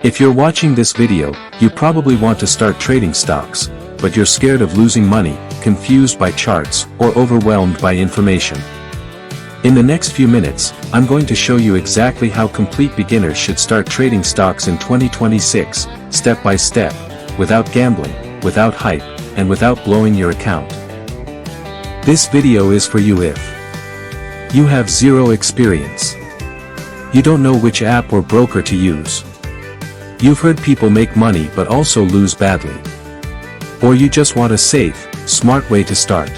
If you're watching this video, you probably want to start trading stocks, but you're scared of losing money, confused by charts, or overwhelmed by information. In the next few minutes, I'm going to show you exactly how complete beginners should start trading stocks in 2026, step by step, without gambling, without hype, and without blowing your account. This video is for you if you have zero experience. You don't know which app or broker to use. You've heard people make money but also lose badly. Or you just want a safe, smart way to start.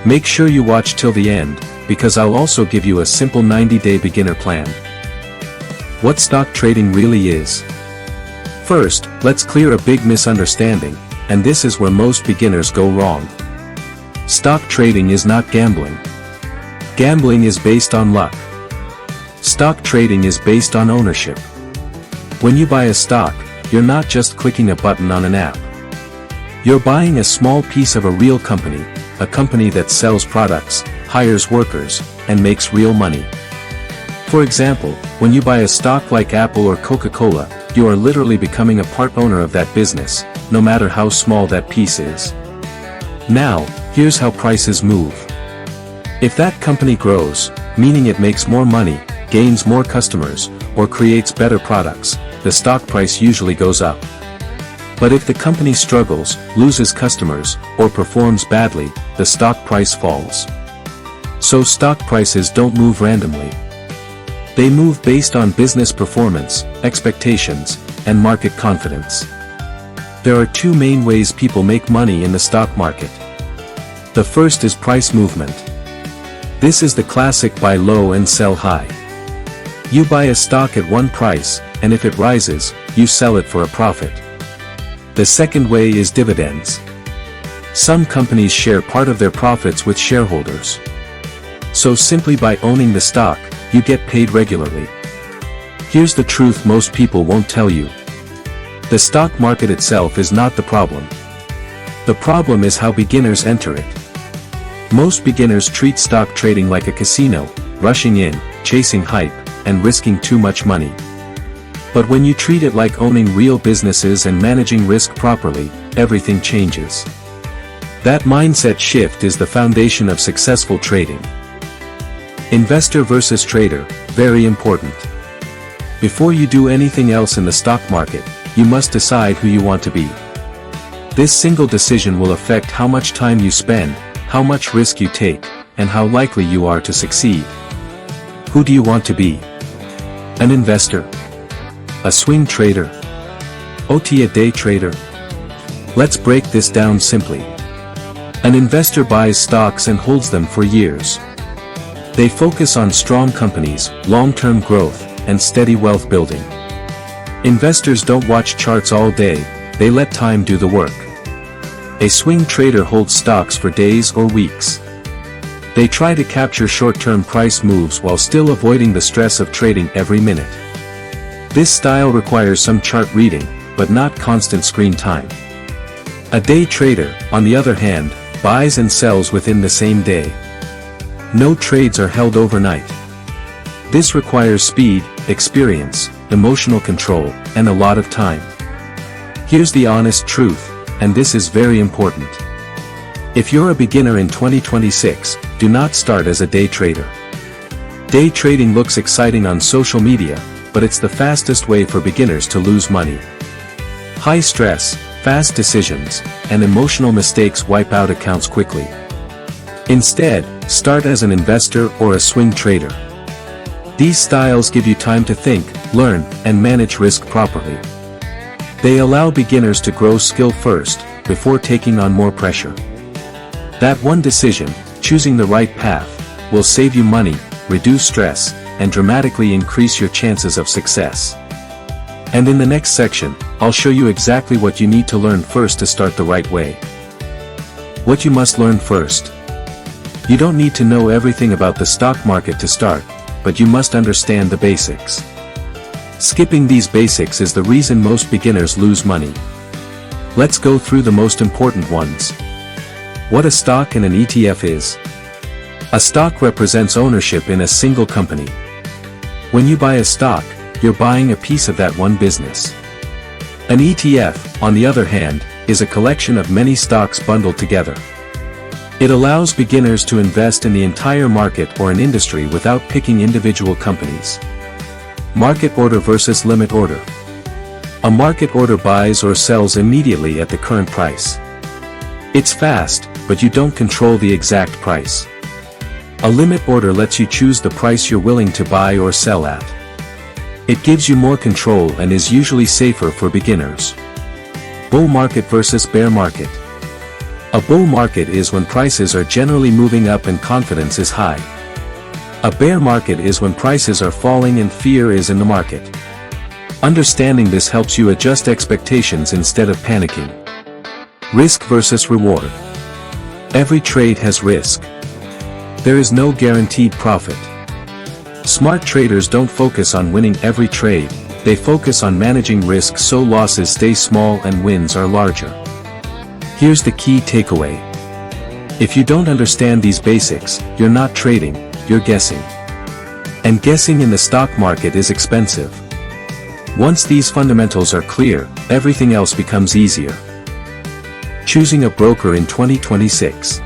Make sure you watch till the end, because I'll also give you a simple 90-day beginner plan. What stock trading really is. First, let's clear a big misunderstanding, and this is where most beginners go wrong. Stock trading is not gambling. Gambling is based on luck. Stock trading is based on ownership. When you buy a stock, you're not just clicking a button on an app. You're buying a small piece of a real company, a company that sells products, hires workers, and makes real money. For example, when you buy a stock like Apple or Coca-Cola, you are literally becoming a part owner of that business, no matter how small that piece is. Now, here's how prices move. If that company grows, meaning it makes more money, gains more customers, or creates better products, the stock price usually goes up. But if the company struggles, loses customers, or performs badly, the stock price falls. So stock prices don't move randomly. They move based on business performance, expectations, and market confidence. There are two main ways people make money in the stock market. The first is price movement. This is the classic buy low and sell high. You buy a stock at one price, and if it rises, you sell it for a profit. The second way is dividends. Some companies share part of their profits with shareholders. So simply by owning the stock, you get paid regularly. Here's the truth most people won't tell you. The stock market itself is not the problem. The problem is how beginners enter it. Most beginners treat stock trading like a casino, rushing in, chasing hype, and risking too much money. But when you treat it like owning real businesses and managing risk properly, everything changes. That mindset shift is the foundation of successful trading. Investor versus trader, very important. Before you do anything else in the stock market, you must decide who you want to be. This single decision will affect how much time you spend, how much risk you take, and how likely you are to succeed. Who do you want to be? An investor? A swing trader? A day trader? Let's break this down simply. An investor buys stocks and holds them for years. They focus on strong companies, long-term growth, and steady wealth building. Investors don't watch charts all day, they let time do the work. A swing trader holds stocks for days or weeks. They try to capture short-term price moves while still avoiding the stress of trading every minute. This style requires some chart reading, but not constant screen time. A day trader, on the other hand, buys and sells within the same day. No trades are held overnight. This requires speed, experience, emotional control, and a lot of time. Here's the honest truth, and this is very important. If you're a beginner in 2026, do not start as a day trader. Day trading looks exciting on social media, but it's the fastest way for beginners to lose money. High stress, fast decisions, and emotional mistakes wipe out accounts quickly. Instead, start as an investor or a swing trader. These styles give you time to think, learn, and manage risk properly. They allow beginners to grow skill first, before taking on more pressure. That one decision, choosing the right path, will save you money, reduce stress, and dramatically increase your chances of success. And in the next section, I'll show you exactly what you need to learn first to start the right way. What you must learn first. You don't need to know everything about the stock market to start, but you must understand the basics. Skipping these basics is the reason most beginners lose money. Let's go through the most important ones. What a stock and an ETF is. A stock represents ownership in a single company. When you buy a stock, you're buying a piece of that one business. An ETF, on the other hand, is a collection of many stocks bundled together. It allows beginners to invest in the entire market or an industry without picking individual companies. Market order versus limit order. A market order buys or sells immediately at the current price. It's fast, but you don't control the exact price. A limit order lets you choose the price you're willing to buy or sell at. It gives you more control and is usually safer for beginners. Bull market versus bear market. A bull market is when prices are generally moving up and confidence is high. A bear market is when prices are falling and fear is in the market. Understanding this helps you adjust expectations instead of panicking. Risk versus reward. Every trade has risk. There is no guaranteed profit. Smart traders don't focus on winning every trade, they focus on managing risk so losses stay small and wins are larger. Here's the key takeaway. If you don't understand these basics, you're not trading, you're guessing. And guessing in the stock market is expensive. Once these fundamentals are clear, everything else becomes easier. Choosing a broker in 2026.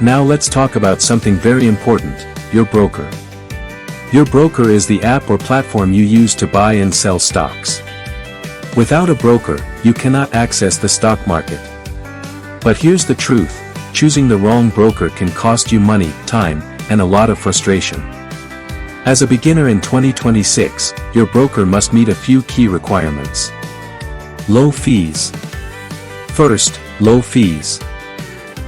Now let's talk about something very important, your broker. Your broker is the app or platform you use to buy and sell stocks. Without a broker, you cannot access the stock market. But here's the truth, choosing the wrong broker can cost you money, time, and a lot of frustration. As a beginner in 2026, your broker must meet a few key requirements. Low fees. First, low fees.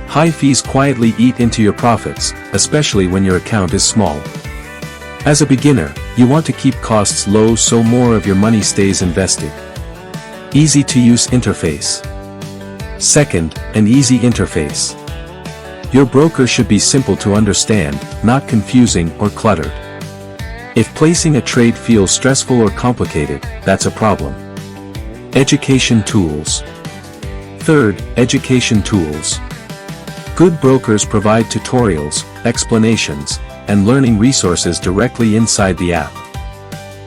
High fees quietly eat into your profits, especially when your account is small. As a beginner, you want to keep costs low so more of your money stays invested. Easy to use interface. Second, an easy interface. Your broker should be simple to understand, not confusing or cluttered. If placing a trade feels stressful or complicated, that's a problem. Education tools. Third, education tools. Good brokers provide tutorials, explanations, and learning resources directly inside the app.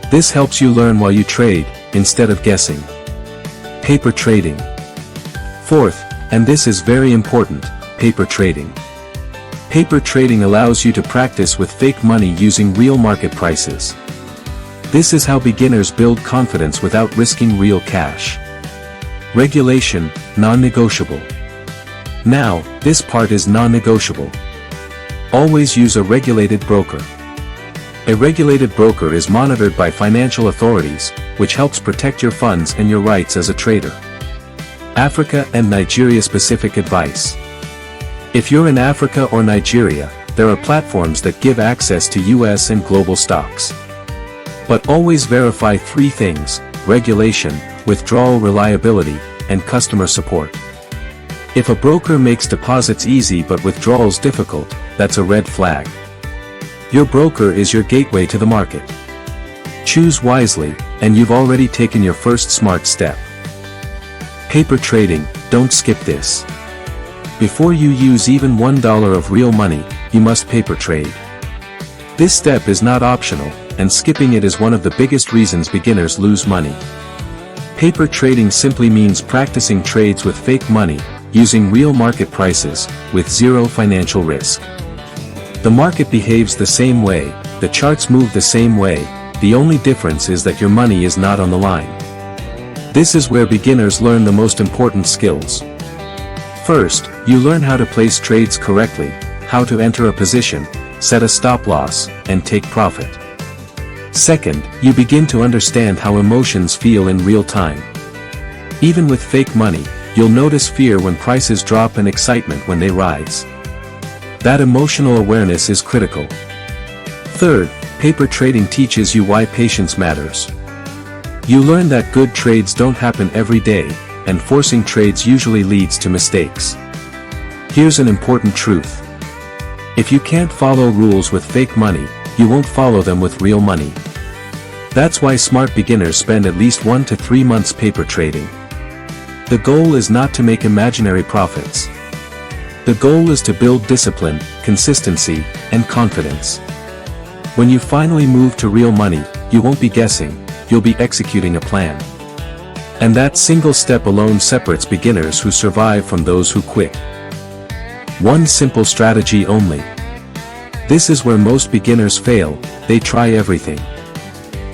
This helps you learn while you trade, instead of guessing. Paper trading. Fourth, and this is very important, paper trading. Paper trading allows you to practice with fake money using real market prices. This is how beginners build confidence without risking real cash. Regulation, non-negotiable. Now, this part is non-negotiable. Always use a regulated broker. A regulated broker is monitored by financial authorities, which helps protect your funds and your rights as a trader. Africa and Nigeria specific advice. If you're in Africa or Nigeria, there are platforms that give access to US and global stocks. But always verify 3 things: regulation, withdrawal reliability, and customer support. If a broker makes deposits easy but withdrawals difficult, that's a red flag. Your broker is your gateway to the market. Choose wisely, and you've already taken your first smart step. Paper trading, don't skip this. Before you use even $1 of real money, you must paper trade. This step is not optional, and skipping it is one of the biggest reasons beginners lose money. Paper trading simply means practicing trades with fake money, using real market prices, with zero financial risk. The market behaves the same way, the charts move the same way, the only difference is that your money is not on the line. This is where beginners learn the most important skills. First, you learn how to place trades correctly, how to enter a position, set a stop loss, and take profit. Second, you begin to understand how emotions feel in real time. Even with fake money, you'll notice fear when prices drop and excitement when they rise. That emotional awareness is critical. Third, paper trading teaches you why patience matters. You learn that good trades don't happen every day, and forcing trades usually leads to mistakes. Here's an important truth. If you can't follow rules with fake money, you won't follow them with real money. That's why smart beginners spend at least 1 to 3 months paper trading. The goal is not to make imaginary profits. The goal is to build discipline, consistency, and confidence. When you finally move to real money, you won't be guessing, you'll be executing a plan. And that single step alone separates beginners who survive from those who quit. One simple strategy only. This is where most beginners fail. They try everything.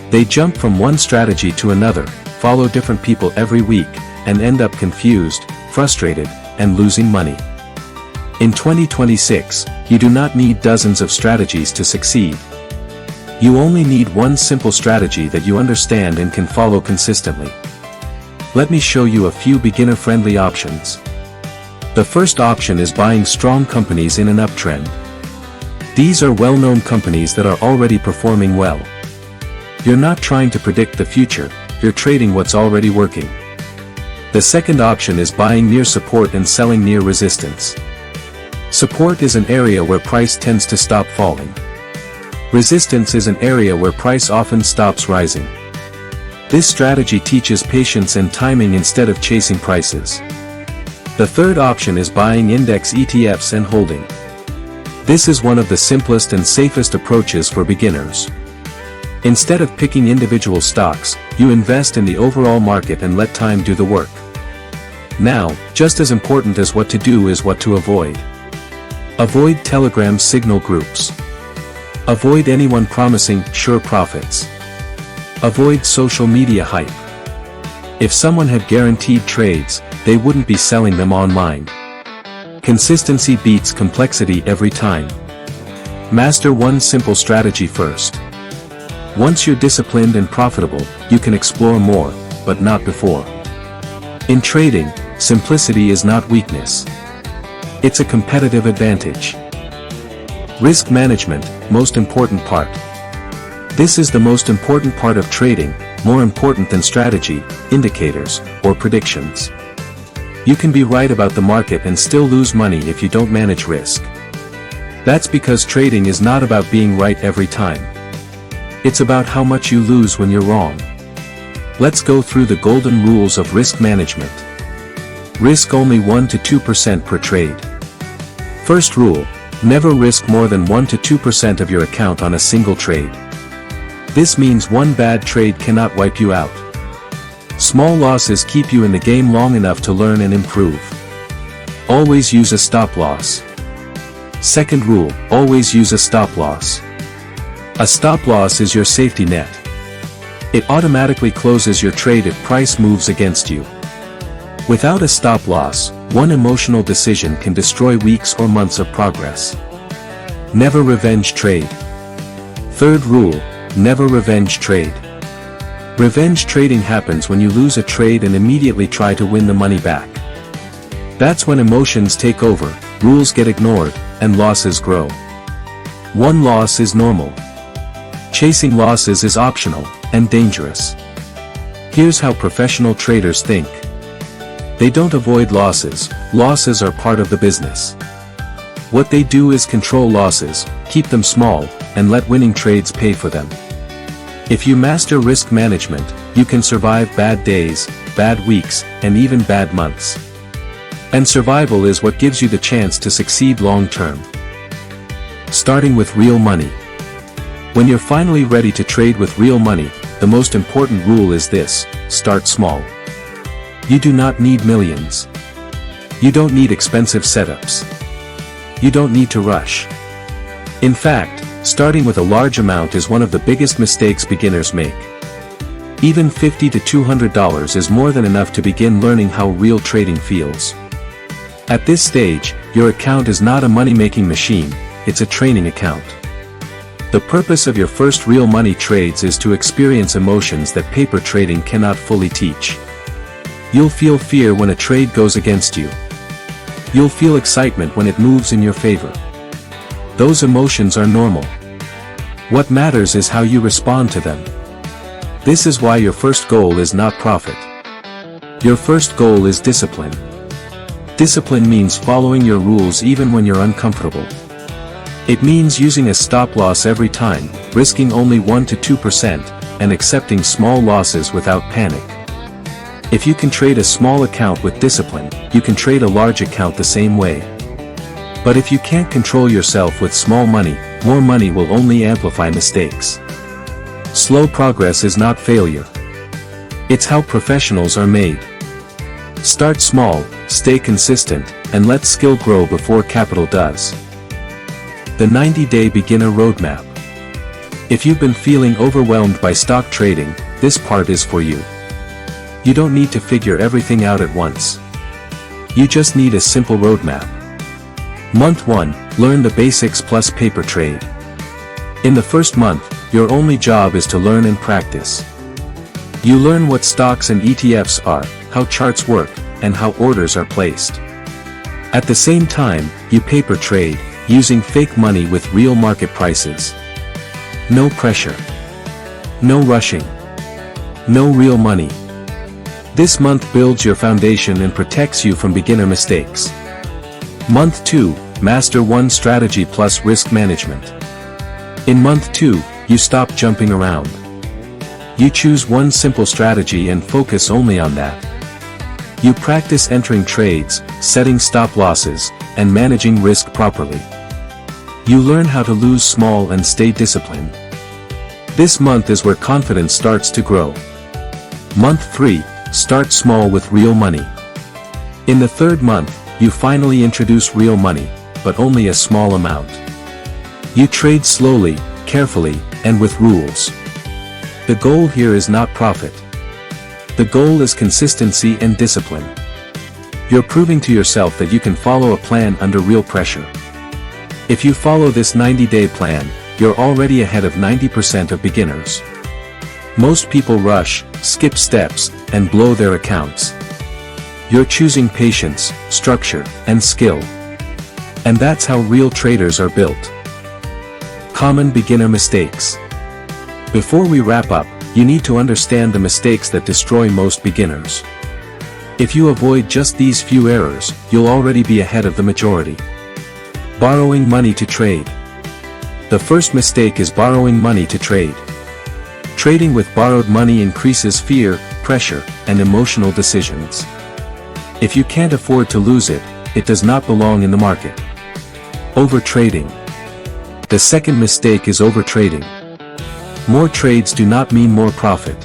They jump from one strategy to another, follow different people every week, and end up confused, frustrated, and losing money. In 2026, you do not need dozens of strategies to succeed. You only need one simple strategy that you understand and can follow consistently. Let me show you a few beginner-friendly options. The first option is buying strong companies in an uptrend. These are well-known companies that are already performing well. You're not trying to predict the future, you're trading what's already working. The second option is buying near support and selling near resistance. Support is an area where price tends to stop falling. Resistance is an area where price often stops rising. This strategy teaches patience and timing instead of chasing prices. The third option is buying index ETFs and holding. This is one of the simplest and safest approaches for beginners. Instead of picking individual stocks, you invest in the overall market and let time do the work. Now, just as important as what to do is what to avoid. Avoid Telegram signal groups. Avoid anyone promising sure profits. Avoid social media hype. If someone had guaranteed trades, they wouldn't be selling them online. Consistency beats complexity every time. Master one simple strategy first. Once you're disciplined and profitable, you can explore more, but not before. In trading, simplicity is not weakness. It's a competitive advantage. Risk management, most important part. This is the most important part of trading, more important than strategy, indicators, or predictions. You can be right about the market and still lose money if you don't manage risk. That's because trading is not about being right every time. It's about how much you lose when you're wrong. Let's go through the golden rules of risk management. Risk only 1 to 2% per trade. First rule, never risk more than 1 to 2% of your account on a single trade. This means one bad trade cannot wipe you out. Small losses keep you in the game long enough to learn and improve. Always use a stop loss. Second rule, always use a stop loss. A stop loss is your safety net. It automatically closes your trade if price moves against you. Without a stop loss, one emotional decision can destroy weeks or months of progress. Never revenge trade. Third rule, never revenge trade. Revenge trading happens when you lose a trade and immediately try to win the money back. That's when emotions take over, rules get ignored, and losses grow. One loss is normal. Chasing losses is optional, and dangerous. Here's how professional traders think. They don't avoid losses, losses are part of the business. What they do is control losses, keep them small, and let winning trades pay for them. If you master risk management, you can survive bad days, bad weeks, and even bad months. And survival is what gives you the chance to succeed long term. Starting with real money. When you're finally ready to trade with real money, the most important rule is this: start small. You do not need millions. You don't need expensive setups. You don't need to rush. In fact, starting with a large amount is one of the biggest mistakes beginners make. Even $50 to $200 is more than enough to begin learning how real trading feels. At this stage, your account is not a money-making machine, it's a training account. The purpose of your first real money trades is to experience emotions that paper trading cannot fully teach. You'll feel fear when a trade goes against you. You'll feel excitement when it moves in your favor. Those emotions are normal. What matters is how you respond to them. This is why your first goal is not profit. Your first goal is discipline. Discipline means following your rules even when you're uncomfortable. It means using a stop loss every time, risking only 1 to 2%, and accepting small losses without panic. If you can trade a small account with discipline, you can trade a large account the same way. But if you can't control yourself with small money, more money will only amplify mistakes. Slow progress is not failure. It's how professionals are made. Start small, stay consistent, and let skill grow before capital does. The 90-Day Beginner Roadmap. If you've been feeling overwhelmed by stock trading, this part is for you. You don't need to figure everything out at once. You just need a simple roadmap. Month 1, learn the basics plus paper trade. In the first month, your only job is to learn and practice. You learn what stocks and ETFs are, how charts work, and how orders are placed. At the same time, you paper trade, using fake money with real market prices. No pressure. No rushing. No real money. This month builds your foundation and protects you from beginner mistakes. Month 2, master one strategy plus risk management. In month 2, you stop jumping around. You choose one simple strategy and focus only on that. You practice entering trades, setting stop losses, and managing risk properly. You learn how to lose small and stay disciplined. This month is where confidence starts to grow. Month 3, start small with real money. In the third month, you finally introduce real money, but only a small amount. You trade slowly, carefully, and with rules. The goal here is not profit. The goal is consistency and discipline. You're proving to yourself that you can follow a plan under real pressure. If you follow this 90-day plan, you're already ahead of 90% of beginners. Most people rush, skip steps, and blow their accounts. You're choosing patience, structure, and skill. And that's how real traders are built. Common beginner mistakes. Before we wrap up, you need to understand the mistakes that destroy most beginners. If you avoid just these few errors, you'll already be ahead of the majority. Borrowing money to trade. The first mistake is borrowing money to trade. Trading with borrowed money increases fear, pressure, and emotional decisions. If you can't afford to lose it, it does not belong in the market. Overtrading. The second mistake is overtrading. More trades do not mean more profit.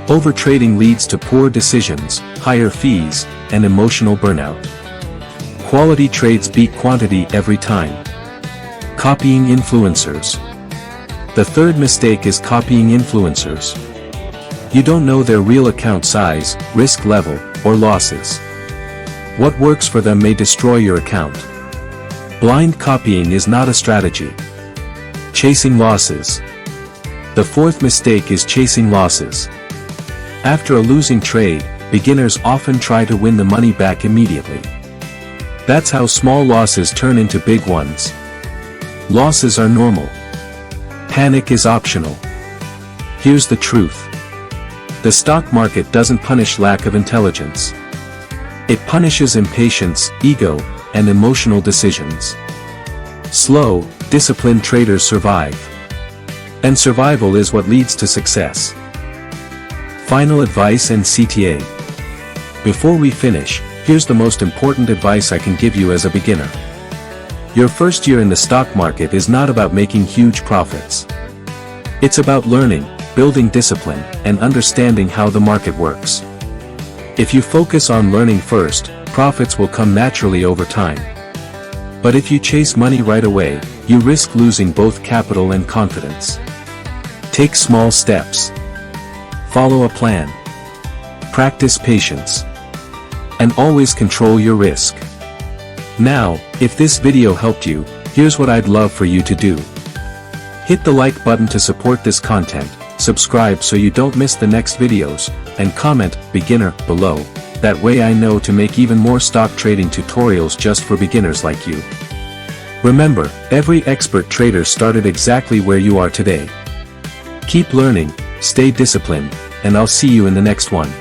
Overtrading leads to poor decisions, higher fees, and emotional burnout. Quality trades beat quantity every time. Copying influencers. The third mistake is copying influencers. You don't know their real account size, risk level, or losses. What works for them may destroy your account. Blind copying is not a strategy. Chasing losses. The fourth mistake is chasing losses. After a losing trade, beginners often try to win the money back immediately. That's how small losses turn into big ones. Losses are normal. Panic is optional. Here's the truth. The stock market doesn't punish lack of intelligence. It punishes impatience, ego, and emotional decisions. Slow, disciplined traders survive. And survival is what leads to success. Final advice and CTA. Before we finish, here's the most important advice I can give you as a beginner. Your first year in the stock market is not about making huge profits. It's about learning, building discipline, and understanding how the market works. If you focus on learning first, profits will come naturally over time. But if you chase money right away, you risk losing both capital and confidence. Take small steps. Follow a plan. Practice patience. And always control your risk. Now, if this video helped you, here's what I'd love for you to do. Hit the like button to support this content, subscribe so you don't miss the next videos, and comment "beginner" below. That way I know to make even more stock trading tutorials just for beginners like you. Remember, every expert trader started exactly where you are today. Keep learning, stay disciplined, and I'll see you in the next one.